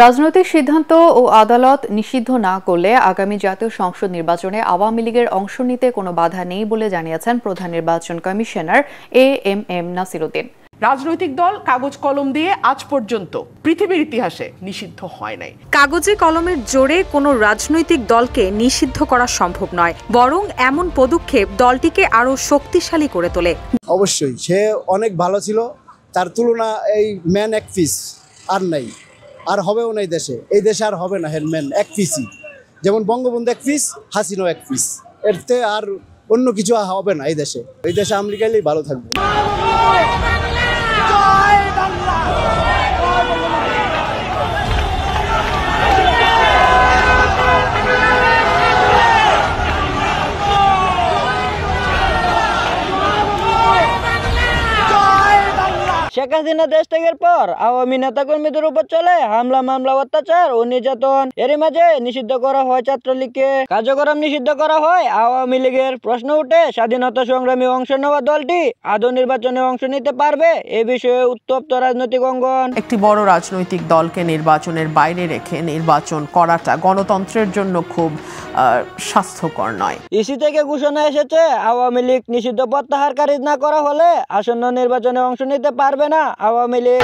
রাজনৈতিক সিদ্ধান্ত ও আদালত নিষিদ্ধ না করলে আগামী জাতীয় সংসদ নির্বাচনে আওয়ামী লীগের অংশ নিতে কোনো বাধা নেই বলে জানিয়েছেন প্রধান নির্বাচন কমিশনার এএমএম নাসিরউদ্দিন। রাজনৈতিক দল কাগজ কলম দিয়ে আজ পর্যন্ত পৃথিবীর ইতিহাসে নিষিদ্ধ হয় নাই। কাগজে কলমের জোরে কোনো রাজনৈতিক দলকে নিষিদ্ধ করা সম্ভব নয়, বরং এমন পদক্ষেপ দলটিকে আরো শক্তিশালী করে তোলে। অবশ্যই সে অনেক ভালো ছিল, তার তুলনা এই ম্যান এক পিস আর নাই, আর হবেও নাই দেশে। এই দেশে আর হবে না ম্যান এক পিসই, যেমন বঙ্গবন্ধু এক পিস, হাসিনাও এক পিস, এরতে আর অন্য কিছু হবে না এই দেশে। এই দেশে আওয়ামী লীগ এলেই ভালো থাকবে। শেখ হাসিনা দেশ ত্যাগের পর আওয়ামী নেতাকর্মীদের উপর চলে হামলা, মামলা, অত্যাচার ও নির্যাতন। এরই মাঝে নিষিদ্ধ করা হয় ছাত্রলীগকে, কার্যক্রম নিষিদ্ধ করা হয় আওয়ামী লীগের। প্রশ্ন উঠে, স্বাধীনতা সংগ্রামী অংশ নেওয়া দলটি আদৌ নির্বাচনে অংশ নিতে পারবে? এ বিষয়ে উত্তপ্ত রাজনৈতিক অঙ্গন। একটি বড় রাজনৈতিক দলকে নির্বাচনের বাইরে রেখে নির্বাচন করাটা গণতন্ত্রের জন্য খুব স্বাস্থ্যকর নয়। ইসি থেকে ঘোষণা এসেছে, আওয়ামী লীগ নিষিদ্ধ প্রত্যাহার খারিজ না করা হলে আসন্ন নির্বাচনে অংশ নিতে পারবে না আওয়ামী লীগ।